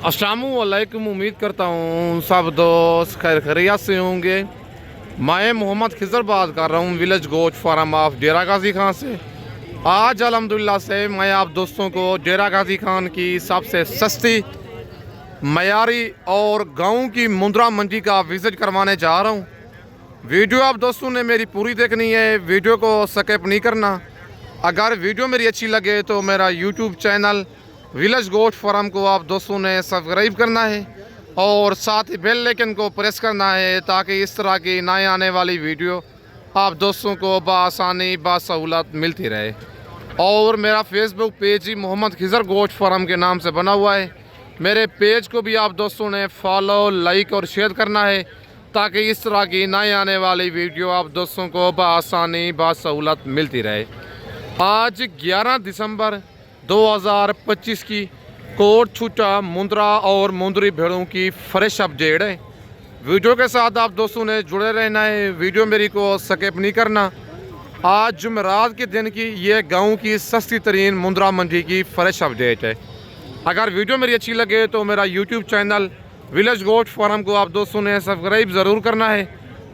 अस्सलामुअलैकुम। उम्मीद करता हूँ सब दोस्त खैर खैरियत से होंगे। मैं मोहम्मद खिज़र बात कर रहा हूँ विलेज गोट फार्म ऑफ डेरा गाजी खान से। आज अल्हम्दुलिल्लाह से मैं आप दोस्तों को डेरा गाजी खान की सबसे सस्ती मयारी और गाँव की मुंद्रा मंडी का विज़िट करवाने जा रहा हूँ। वीडियो आप दोस्तों ने मेरी पूरी देखनी है, वीडियो को स्किप नहीं करना। अगर वीडियो मेरी अच्छी लगे तो मेरा YouTube channel village goat farm को आप दोस्तों ने सब्सक्राइब करना है और साथ ही बेल आइकन को प्रेस करना है ताकि इस तरह की नए आने वाली वीडियो आप दोस्तों को बआसानी बासहूलत मिलती रहे। और मेरा फेसबुक पेज ही मोहम्मद खिज़र गोट फार्म के नाम से बना हुआ है। मेरे पेज को भी आप दोस्तों ने फॉलो, लाइक और शेयर करना है ताकि इस तरह की नए आने वाली वीडियो आप दोस्तों को बआसानी बासहूलत मिलती रहे। आज 11 दिसंबर 2025 की कोट छूटा मुंद्रा और मुंदरी भेड़ों की फ्रेश अपडेट है। वीडियो के साथ आप दोस्तों ने जुड़े रहना है, वीडियो मेरी को स्किप नहीं करना। आज जुमेरात के दिन की ये गांव की सस्ती तरीन मुंद्रा मंडी की फ्रेश अपडेट है। अगर वीडियो मेरी अच्छी लगे तो मेरा YouTube channel village goat farm को आप दोस्तों ने सब्सक्राइब ज़रूर करना है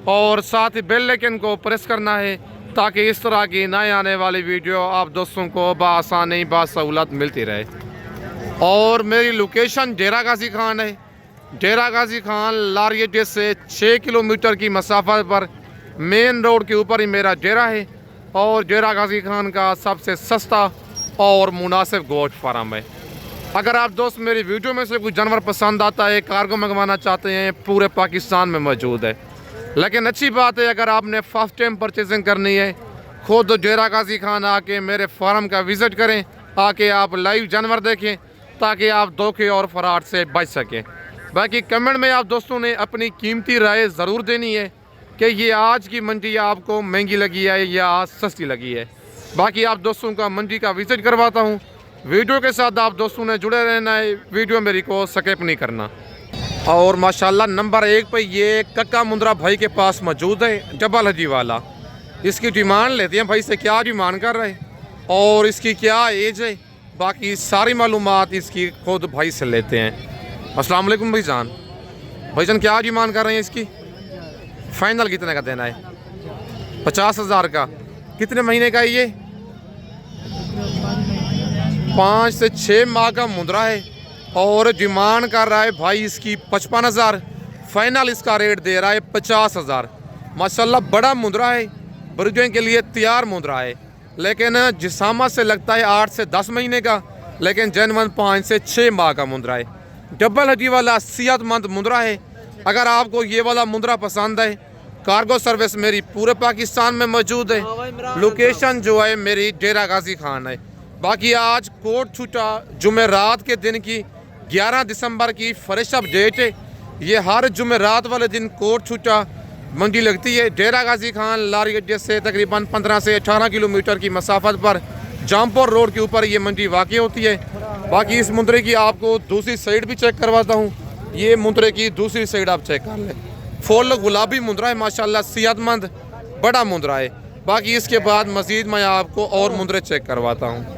और साथ ही बेल आइकन को प्रेस करना है ताकि इस तरह की नए आने वाली वीडियो आप दोस्तों को बआसानी बासहूलत मिलती रहे। और मेरी लोकेशन डेरा गाजी खान है। डेरा गाजी खान लारी अड्डे से 6 किलोमीटर की मसाफत पर मेन रोड के ऊपर ही मेरा डेरा है और डेरा गाजी खान का सबसे सस्ता और मुनासिब गोट फार्म है। अगर आप दोस्त मेरी वीडियो में से कोई जानवर पसंद आता है, कार्गो मंगवाना चाहते हैं, पूरे पाकिस्तान में मौजूद है। लेकिन अच्छी बात है अगर आपने फर्स्ट टाइम परचेजिंग करनी है, खुद डेरा गाजी खान आके मेरे फार्म का विज़िट करें, आके आप लाइव जानवर देखें ताकि आप धोखे और फराड से बच सकें। बाकी कमेंट में आप दोस्तों ने अपनी कीमती राय ज़रूर देनी है कि ये आज की मंडी आपको महंगी लगी है या सस्ती लगी है। बाकी आप दोस्तों का मंडी का विज़िट करवाता हूँ। वीडियो के साथ आप दोस्तों ने जुड़े रहना है, वीडियो मेरी को स्किप नहीं करना। और माशाल्लाह नंबर 1 पे ये कक्का मुंद्रा भाई के पास मौजूद है, डबल हड्डी वाला। इसकी डिमांड लेते हैं भाई से, क्या डिमांड कर रहे हैं और इसकी क्या एज है, बाकी सारी मालूमात इसकी खुद भाई से लेते हैं। अस्सलाम वालेकुम भाईजान। भाईजान क्या डिमांड कर रहे हैं इसकी? फाइनल कितने का देना है? 50,000 का। कितने महीने का है ये? 5 से 6 माह का मुंद्रा है और डिमांड कर रहा है भाई इसकी 55,000। फाइनल इसका रेट दे रहा है 50,000। माशाल्लाह बड़ा मुंद्रा है, ब्रीडिंग के लिए तैयार मुंद्रा है, लेकिन जिसामा से लगता है 8 से 10 महीने का, लेकिन जनवन 5 से 6 माह का मुंद्रा है। डबल हड्डी वाला सेहतमंद मुंद्रा है। अगर आपको ये वाला मुंद्रा पसंद है, कार्गो सर्विस मेरी पूरे पाकिस्तान में मौजूद है। लोकेशन जो है मेरी डेरा गाजी खान है। बाकी आज कोट छूटा जुमेरात के दिन की 11 दिसंबर की फ्रेश अपडेट है। ये हर जुमेरात वाले दिन कोट छूटा मंडी लगती है। डेरा गाजी खान लारी अड्डे से तकरीबन 15 से 18 किलोमीटर की मसाफत पर जामपुर रोड के ऊपर ये मंडी वाक़ होती है। बाकी इस मुंद्रे की आपको दूसरी साइड भी चेक करवाता हूँ। ये मुंद्रे की दूसरी साइड आप चेक कर लें। फुल गुलाबी मुंद्रा है, माशाल्लाह सेहतमंद बड़ा मुंद्रा है। बाकी इसके बाद मज़ीद मैं आपको और मुंद्रे चेक करवाता हूँ।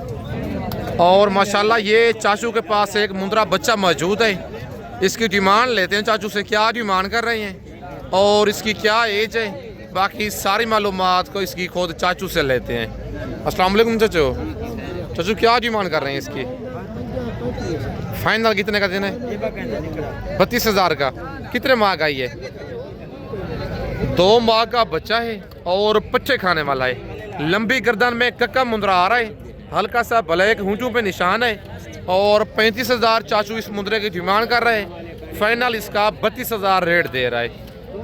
और माशाल्लाह ये चाचू के पास एक मुंद्रा बच्चा मौजूद है। इसकी डिमांड लेते हैं चाचू से, क्या डिमांड कर रहे हैं और इसकी क्या एज है, बाकी सारी मालूमात को इसकी खुद चाचू से लेते हैं। अस्सलाम वालेकुम चाचू। चाचू क्या डिमांड कर रहे हैं इसकी? फाइनल कितने का देना है? 32,000 का। कितने माह का ये? 2 माह का बच्चा है और पच्चे खाने वाला है। लंबी गर्दन में कक्का मुंद्रा आ रहा है, हल्का सा ब्लैक होंठों पे निशान है और 35,000 चाचू इस मुंद्रे की डिमांड कर रहे हैं। फाइनल इसका 32,000 रेट दे रहा है।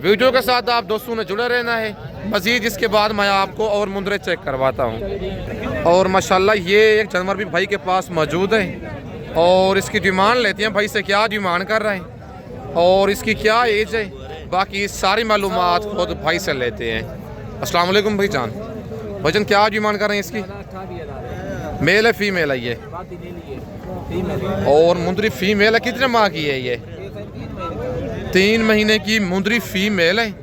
वीडियो के साथ आप दोस्तों ने जुड़े रहना है। मज़ीद इसके बाद मैं आपको और मुंद्रे चेक करवाता हूँ। और माशाल्लाह ये एक जानवर भी भाई के पास मौजूद है और इसकी डिमांड लेते हैं भाई से, क्या डिमांड कर रहे हैं और इसकी क्या एज है, बाकी सारी मालूमात खुद भाई से लेते हैं। अस्सलाम वालेकुम भाईजान। भाईजान क्या डिमांड कर रहे हैं इसकी? मेल है फीमेल है ये? और मुंदरी फीमेल है। कितने माह की है ये? 3 महीने की मुंदरी फीमेल है।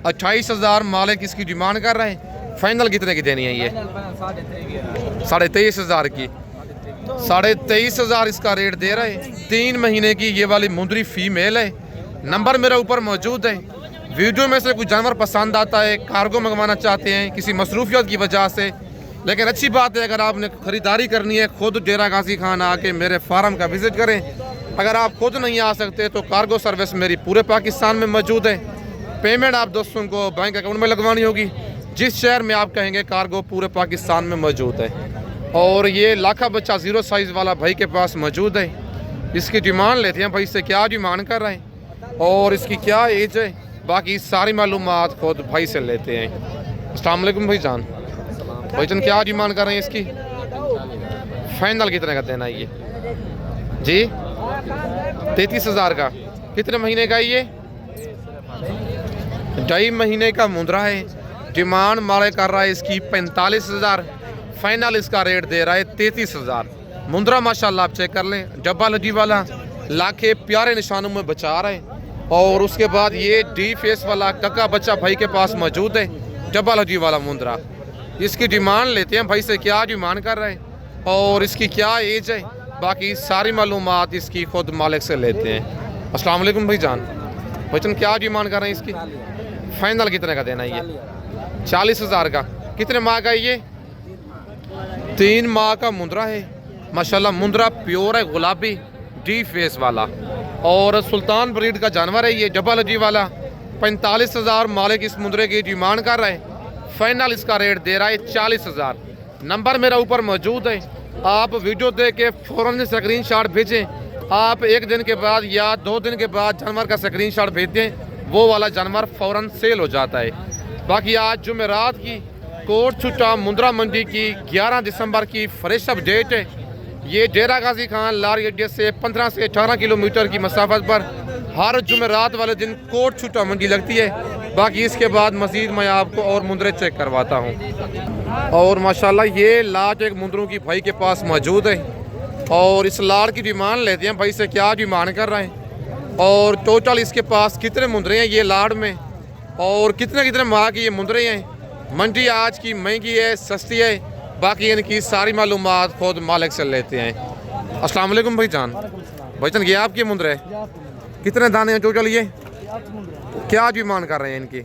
28,000 मालिक इसकी डिमांड कर रहे हैं। फाइनल कितने की देनी है ये? 23,500 की। 23,500 इसका रेट दे रहे हैं। 3 महीने की ये वाली मुंदरी फीमेल है। नंबर मेरे ऊपर मौजूद है। वीडियो में से कोई जानवर पसंद आता है, कार्गो मंगवाना चाहते हैं किसी मसरूफियत की वजह से, लेकिन अच्छी बात है अगर आपने ख़रीदारी करनी है खुद डेरा गाजी खान आके मेरे फार्म का विज़िट करें। अगर आप खुद नहीं आ सकते तो कार्गो सर्विस मेरी पूरे पाकिस्तान में मौजूद है। पेमेंट आप दोस्तों को बैंक अकाउंट में लगवानी होगी। जिस शहर में आप कहेंगे कार्गो पूरे पाकिस्तान में मौजूद है। और ये लाखा बच्चा 0 साइज़ वाला भाई के पास मौजूद है। इसकी डिमांड लेते हैं भाई से क्या डिमांड कर रहे हैं और इसकी क्या एज है, बाकी सारी मालूमात खुद भाई से लेते हैं। अस्सलाम वालेकुम भाईजान। भाईजान क्या डिमांड कर रहे हैं इसकी? फाइनल कितने का देना है ये जी? 33,000 का। कितने महीने का ये? 2.5 महीने का मुंद्रा है। डिमांड मारे कर रहा है इसकी 45,000। फाइनल इसका रेट दे रहा है 33,000। मुंद्रा माशाल्लाह आप चेक कर लें, डब्बा लजी वाला, लाखे प्यारे निशानों में बचा रहा है। और उसके बाद ये डी फेस वाला कक्का बच्चा भाई के पास मौजूद है, डब्बा लजी वाला मुंद्रा। इसकी डिमांड लेते हैं भाई से क्या डिमांड कर रहे हैं और इसकी क्या एज है, बाकी सारी मालूमात इसकी खुद मालिक से लेते हैं। अस्सलाम वालेकुम भाईजान। भाईजान क्या डिमांड कर रहे हैं इसकी? फाइनल कितने का देना है ये? 40,000 का। कितने माह का है ये? 3 माह का मुंद्रा है माशाल्लाह। मुंद्रा प्योर है, गुलाबी डी फेस वाला और सुल्तान ब्रीड का जानवर है ये, डबल लजी वाला। 45,000 मालिक इस मुंद्रे की डिमांड कर रहे हैं। फाइनल इसका रेट दे रहा है 40,000। नंबर मेरा ऊपर मौजूद है। आप वीडियो देख के फ़ौरन से स्क्रीनशॉट भेजें। आप 1 दिन के बाद या 2 दिन के बाद जानवर का स्क्रीनशॉट भेज दें, वो वाला जानवर फ़ौरन सेल हो जाता है। बाकी आज जुमेरात की कोट छुट्टा मुंद्रा मंडी की 11 दिसंबर की फ्रेश अपडेट है। ये डेरा गाजी खान लारी अड्डे से 15 से 18 किलोमीटर की मसाफत पर हर जुमेरात वाले दिन कोट छुट्टा मंडी लगती है। बाकी इसके बाद मज़ीद मैं आपको और मुंद्रे चेक करवाता हूँ। और माशाल्लाह ये लाट एक मुंद्रों की भाई के पास मौजूद है और इस लाट की डिमांड लेते हैं भाई से क्या डिमांड कर रहे हैं और टोटल इसके पास कितने मुंद्रे हैं ये लाट में और कितने माह की ये मुंद्रे हैं। मंडी आज की महंगी है, सस्ती है, बाकी इनकी सारी मालूमात खुद मालिक से लेते हैं। अस्सलाम वालेकुम भाईजान। भाईजान ये आपके मुंद्रे कितने दाने हैं टोटल ये? क्या डिमांड कर रहे हैं इनकी?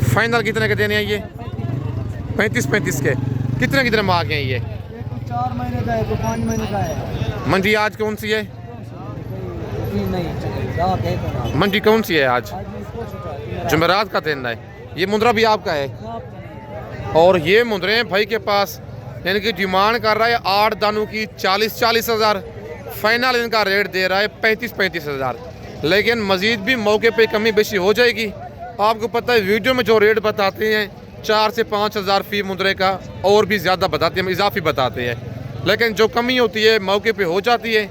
फाइनल कितने के देने हैं ये? 35 के। कितने माह के हैं ये? 4 महीने का है, 5 महीने का है। मंडी आज कौन सी है? मंडी कौन सी है आज? जुमेरात का दिन है। ये मुंद्रा भी आपका है और ये मुंद्रे हैं भाई के पास। इनकी डिमांड कर रहा है 8 दानों की 40,000। फाइनल इनका रेट दे रहा है 35,000। लेकिन मज़ीद भी मौके पे कमी बेशी हो जाएगी। आपको पता है वीडियो में जो रेट बताते हैं 4 से 5,000 फ़ी मुंद्रे का, और भी ज़्यादा बताते हैं, इजाफी बताते हैं, लेकिन जो कमी होती है मौके पे हो जाती है।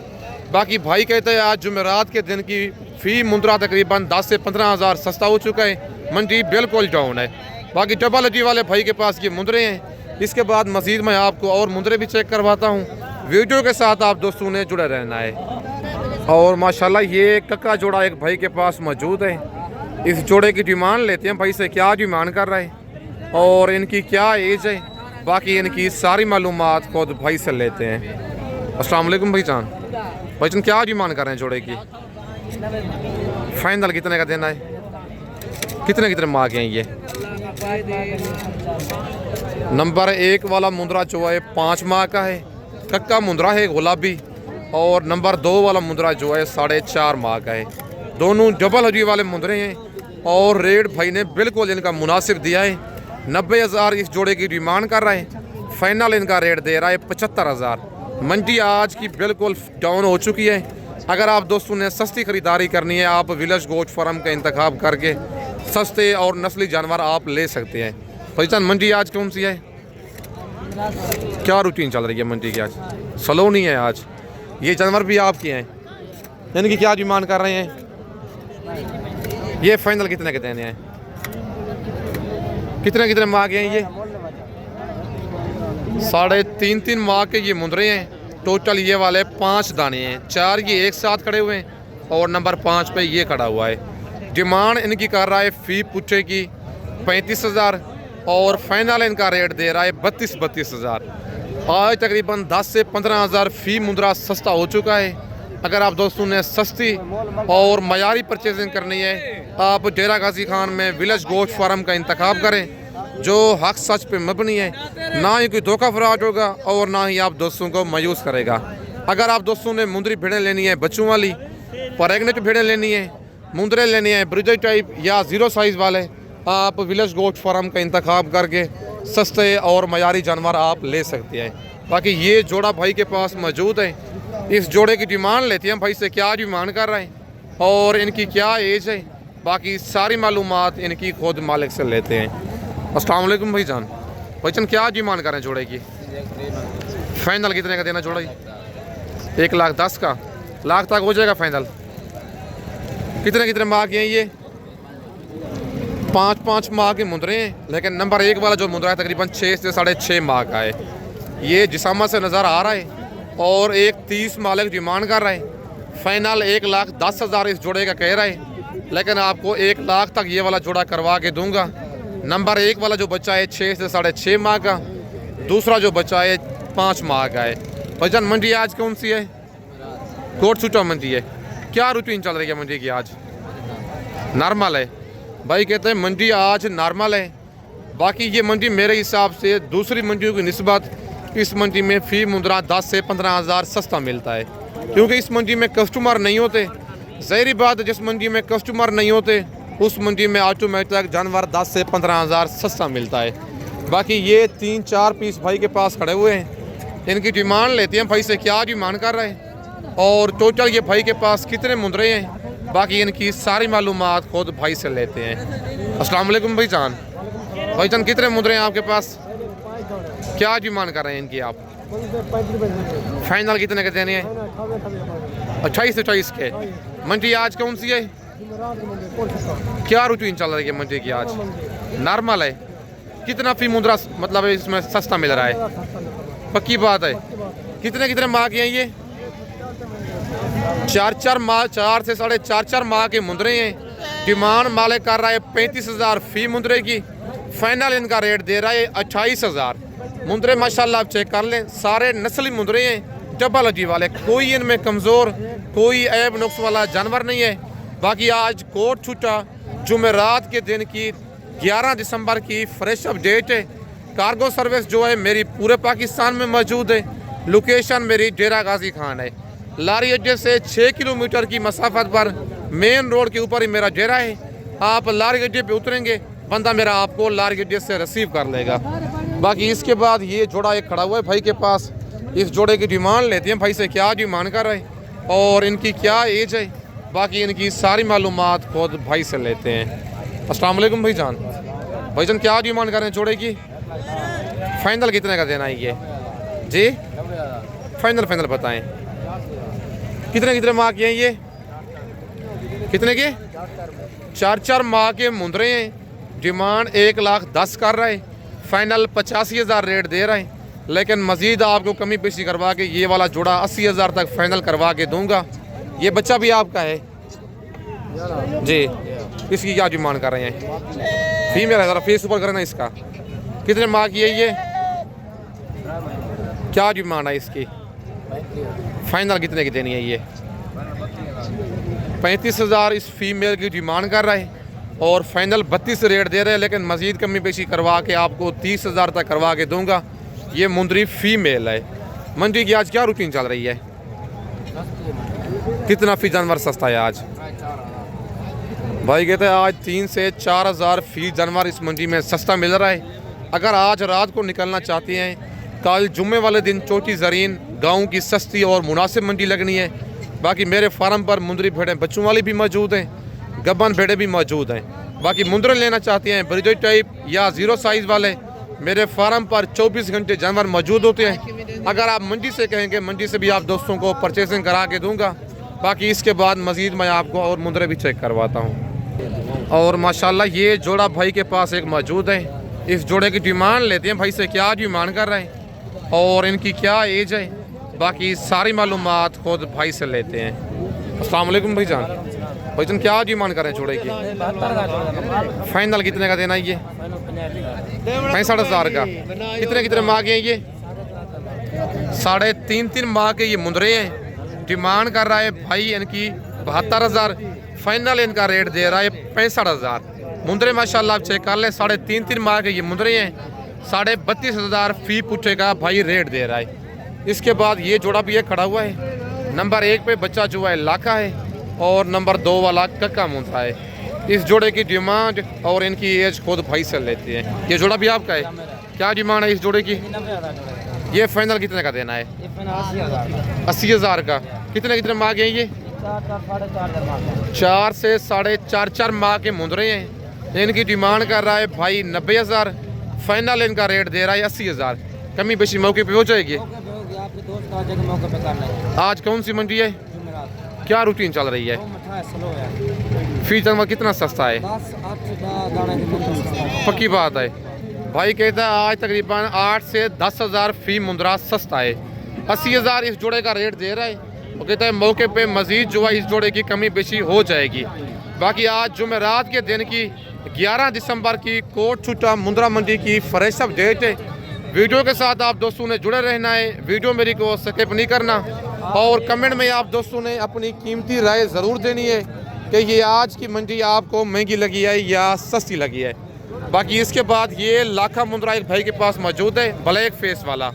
बाकी भाई कहते हैं आज जुमेरात के दिन की फ़ी मुंद्रा तकरीबन 10 से 15,000 सस्ता हो चुका है। मंडी बिल्कुल डाउन है। बाकी डबल लजी वाले भाई के पास ये मुंद्रे हैं। इसके बाद मज़ीद मैं आपको और मुंद्रे भी चेक करवाता हूँ। वीडियो के साथ आप दोस्तों ने जुड़े रहना है। और माशाल्लाह ये कक्का जोड़ा एक भाई के पास मौजूद है। इस जोड़े की डिमांड लेते हैं भाई से क्या डिमांड कर रहे हैं और इनकी क्या एज है, बाकी इनकी सारी मालूमात खुद भाई से लेते हैं। अस्सलाम वालेकुम भाईजान। भाईजान क्या डिमांड कर रहे हैं जोड़े की? फाइनल कितने का देना है? कितने माह के हैं ये? नंबर 1 वाला मुंद्रा जो है 5 माह का है, कक्का मुंद्रा है गुलाबी। और नंबर 2 वाला मुंद्रा जो है 4.5 माह का है। दोनों डबल हजी वाले मुंद्रे हैं और रेट भाई ने बिल्कुल इनका मुनासिब दिया है। 90,000 इस जोड़े की डिमांड कर रहे हैं। फाइनल इनका रेट दे रहा है 75,000। मंडी आज की बिल्कुल डाउन हो चुकी है। अगर आप दोस्तों ने सस्ती ख़रीदारी करनी है, आप विलेज गोट फार्म का इंतखाब करके सस्ते और नस्ली जानवर आप ले सकते हैं। भाईजान मंडी आज कौन सी है? क्या रूटीन चल रही है मंडी की आज? स्लो नहीं है आज। ये जानवर भी आपके हैं, इनकी क्या डिमांड कर रहे हैं? ये फाइनल कितने के देने हैं? कितने माह के हैं ये? 3.5 माह के ये मुंद्रे हैं। टोटल ये वाले 5 दाने हैं, 4 ये एक साथ खड़े हुए हैं और नंबर 5 पे ये खड़ा हुआ है। डिमांड इनकी कर रहा है फ़ी पुट्ठे की 35,000 और फाइनल इनका रेट दे रहा है 32,000। आज तकरीबन 10 से 15 हज़ार फ़ी मुंद्रा सस्ता हो चुका है। अगर आप दोस्तों ने सस्ती और मयारी परचेजिंग करनी है, आप डेरा गाजी खान में विलेज गोश्त फार्म का इंतखाब करें, जो हक सच पे मबनी है। ना ही कोई धोखा फराड होगा और ना ही आप दोस्तों को मायूस करेगा। अगर आप दोस्तों ने मुंदरी भेड़ें लेनी है, बच्चों वाली प्रेगनेंट भेड़ें लेनी है, मुंदरे लेनी है ब्रिजेज टाइप या ज़ीरो साइज़ वाले, आप विलेज गोश्त फार्म का इंतखाब करके सस्ते और मयारी जानवर आप ले सकते हैं। बाकी ये जोड़ा भाई के पास मौजूद है। इस जोड़े की डिमांड लेते हैं भाई से, क्या डिमांड कर रहे हैं और इनकी क्या एज है, बाकी सारी मालूमात इनकी खुद मालिक से लेते हैं। अस्सलाम वालेकुम भाईजान। भाईजान क्या डिमांड कर रहे हैं जोड़े की? फाइनल कितने का देना जोड़ा? 1,10,000 का, लाख तक हो जाएगा फाइनल। कितने माह के हैं ये? 5-5 माह के मुंदरे हैं, लेकिन नंबर 1 वाला जो मुंदरा है तकरीबन 6 से 6.5 माह का है। ये जिसामा से नज़र आ रहा है और 1,30 मालिक डिमांड कर रहा है। फाइनल 1,10,000 इस जोड़े का कह रहा है, लेकिन आपको 1 लाख तक ये वाला जोड़ा करवा के दूंगा। नंबर 1 वाला जो बच्चा है 6 से 6.5 माह का, दूसरा जो बच्चा है 5 माह का है। भाईजान मंडी आज कौन सी है? कोटछूटा मंडी है। क्या रूटीन चल रही है मंडी की आज? नॉर्मल है। भाई कहते हैं मंडी आज नॉर्मल है। बाकी ये मंडी मेरे हिसाब से दूसरी मंडियों की निस्बत इस मंडी में फ़ी मुंद्रा 10 से 15 हज़ार सस्ता मिलता है, क्योंकि इस मंडी में कस्टमर नहीं होते। ज़ाहिर बात है, जिस मंडी में कस्टमर नहीं होते उस मंडी में ऑटोमेटिक जानवर 10 से 15 हज़ार सस्ता मिलता है। बाकी ये 3-4 पीस भाई के पास खड़े हुए हैं, इनकी डिमांड लेते हैं भाई से, क्या डिमांड कर रहे हैं और टोटल ये भाई के पास कितने मुंदरे हैं, बाकी इनकी सारी मालूमात खुद भाई से लेते हैं। अस्सलाम वालेकुम भाईजान। भाईजान कितने मुंदरे हैं आपके पास? क्या डिमांड कर रहे हैं इनकी आप? फाइनल कितने के देने हैं? 28 के। मंडी आज कौन सी है? क्या रूटीन चल रही है मंडी की आज? नॉर्मल है। कितना फ़ी मुंद्रा मतलब इसमें सस्ता मिल रहा है? पक्की बात है। कितने माह के हैं ये? 4 माह, 4 से 4.5 माह के मुंदरे हैं। डिमांड मालिक कर रहा है 35,000 फ़ी मुंदरे की। फाइनल इनका रेट दे रहा है 28,000। मुंदरे माशाल्लाह आप चेक कर लें, सारे नस्ली मुंदरे हैं, डबल अजी वाले, कोई इनमें कमज़ोर, कोई ऐब नुक्स वाला जानवर नहीं है। बाकी आज कोटछूटा जुमेरात के दिन की 11 दिसंबर की फ्रेश अपडेट है। कार्गो सर्विस जो है मेरी पूरे पाकिस्तान में मौजूद है। लोकेशन मेरी डेरा गाजी खान है। लारी अड्डे से 6 किलोमीटर की मसाफत पर मेन रोड के ऊपर ही मेरा डेरा है। आप लारी अड्डे पे उतरेंगे, बंदा मेरा आपको लारी अड्डे से रिसीव कर लेगा। बाकी इसके बाद ये जोड़ा एक खड़ा हुआ है भाई के पास। इस जोड़े की डिमांड लेते हैं भाई से, क्या डिमांड कर रहे हैं और इनकी क्या एज है, बाकी इनकी सारी मालूमात खुद भाई से लेते हैं। अस्सलाम वालेकुम भाईजान। भाईजान क्या डिमांड कर रहे हैं जोड़े की? फाइनल कितने का देना है ये जी? फाइनल बताएं। कितने माह के हैं ये? कितने के? 4 माह के मुंदरे हैं। डिमांड 1,10,000 कर रहा है। फाइनल 85,000 रेट दे रहे हैं, लेकिन मज़ीद आपको कमी पेशी करवा के ये वाला जोड़ा 80,000 तक फाइनल करवा के दूंगा। ये बच्चा भी आपका है जी? इसकी क्या डिमांड कर रहे हैं? फीमेल है, ज़रा फेस ऊपर करना इसका। कितने माह की है ये? क्या डिमांड है इसकी? फाइनल कितने की देनी है ये? 35,000 इस फीमेल की डिमांड कर रहा है और फाइनल 32 रेट दे रहे हैं, लेकिन मज़ीद कमी पेशी करवा के आपको 30,000 तक करवा के दूंगा। ये मुंदरी फीमेल है। मंडी की आज क्या रूटीन चल रही है? कितना फ़ी जानवर सस्ता है आज? भाई कहते हैं आज 3 से 4 हज़ार फ़ी जानवर इस मंडी में सस्ता मिल रहा है। अगर आज रात को निकलना चाहते हैं, कल जुम्मे वाले दिन चोटी ज़रीन गाँव की सस्ती और मुनासिब मंडी लगनी है। बाकी मेरे फार्म पर मुंदरी भेड़ें बच्चों वाली भी मौजूद हैं, गब्बन भेड़े भी मौजूद हैं। बाकी मुंदरे लेना चाहते हैं ब्रिजेज टाइप या ज़ीरो साइज़ वाले, मेरे फार्म पर 24 घंटे जानवर मौजूद होते हैं। अगर आप मंडी से कहेंगे, मंडी से भी आप दोस्तों को परचेजिंग करा के दूंगा। बाकी इसके बाद मज़ीद मैं आपको और मुंदरे भी चेक करवाता हूँ। और माशाल्लाह ये जोड़ा भाई के पास एक मौजूद है। इस जोड़े की डिमांड लेते हैं भाई से, क्या डिमांड कर रहे हैं और इनकी क्या एज है, बाकी सारी मालूमात खुद भाई से लेते हैं। अस्सलाम वालेकुम भाईजान। भाईजान क्या डिमांड कर रहे हैं जोड़े की? फाइनल कितने का देना है ये? 65,000 का। कितने माह के हैं ये? 3.5 माह के ये मुंदरे हैं। डिमांड कर रहा है भाई इनकी 72,000, फाइनल इनका रेट दे रहा है 65,000। मुंदरे माशाल्लाह आप चेक कर लें, 3.5 माह के ये मुंदरे हैं। 32,500 फी पूछे का भाई रेट दे रहा है। इसके बाद ये जोड़ा भी है खड़ा हुआ है। नंबर 1 पे बच्चा जो है लाखा है और नंबर 2 वाला कक्का मुंदरा है। इस जोड़े की डिमांड और इनकी एज खुद भाई से लेते हैं। ये जोड़ा भी आपका है, क्या डिमांड है इस जोड़े की? ये फाइनल कितने का देना है? 80,000 का। कितने माह के हैं ये? 4 से 4.5 माह के मुंदरे हैं। इनकी डिमांड कर रहा है भाई 90,000, फाइनल इनका रेट दे रहा है 80,000। कमी बेशी मौके पे हो जाएगी। आज कौन सी मंडी है, क्या रूटीन चल रही है? फीचर में कितना सस्ता है? पक्की बात है भाई, कहता है आज तकरीबन 8 से 10,000 फी मुंदरा सस्ता है। 80,000 इस जोड़े का रेट दे रहा है। वो कहता है मौके पे मजीद जो है इस जोड़े की कमी बेशी हो जाएगी। बाकी आज जुमेरात के दिन की 11 दिसंबर की कोट छुट्टा मुंदरा मंडी की फ्रेश अपडेट है। वीडियो के साथ आप दोस्तों ने जुड़े रहना है, वीडियो मेरी को स्किप नहीं करना और कमेंट में आप दोस्तों ने अपनी कीमती राय ज़रूर देनी है कि ये आज की मंडी आपको महंगी लगी है या सस्ती लगी है। बाकी इसके बाद ये लाखा मुंदरा एक भाई के पास मौजूद है, ब्लैक फेस वाला।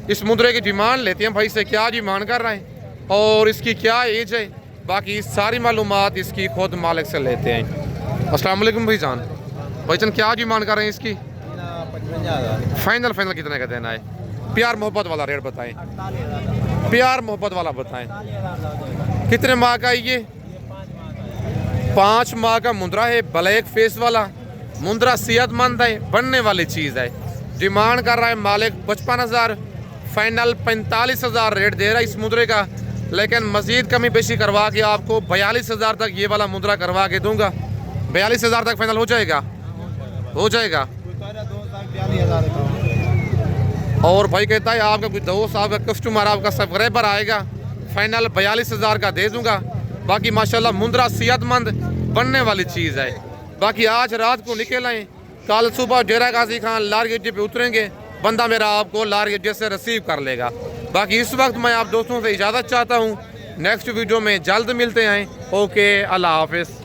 इस मुंदरे की डिमांड लेते हैं भाई से, क्या डिमांड कर रहे हैं और इसकी क्या एज है। बाकी सारी मालूमात इसकी खुद मालिक से लेते हैं। अस्सलाम वालेकुम भाईजान। भाईजान क्या डिमांड कर रहे हैं इसकी? फाइनल कितने का देना है? प्यार मोहब्बत वाला रेट बताएं, प्यार मोहब्बत वाला बताएं। कितने माह का है ये? 5 माह का मुंदरा है, ब्लैक फेस वाला मुंदरा। सेहतमंद है, बनने वाली चीज़ है। डिमांड कर रहा है मालिक 55,000, फाइनल 45,000 रेट दे रहा है इस मुंदरे का। लेकिन मजीद कमी बेशी करवा के आपको 42,000 तक ये वाला मुंदरा करवा के दूंगा। 42,000 तक फाइनल हो जाएगा, हो जाएगा। और भाई कहता है आपका कोई दोस्त, आपका कस्टमर, आपका सब्सक्राइबर आएगा, फाइनल 42,000 का दे दूंगा। बाकी माशाल्लाह मुंदरा सेहतमंद बनने वाली चीज़ है। बाकी आज रात को निकल आए, कल सुबह डेरा गाजी खान लार गेटे पे उतरेंगे, बंदा मेरा आपको लार गेटे से रिसीव कर लेगा। बाकी इस वक्त मैं आप दोस्तों से इजाज़त चाहता हूँ। नेक्स्ट वीडियो में जल्द मिलते हैं। ओके, अल्लाह हाफिज़।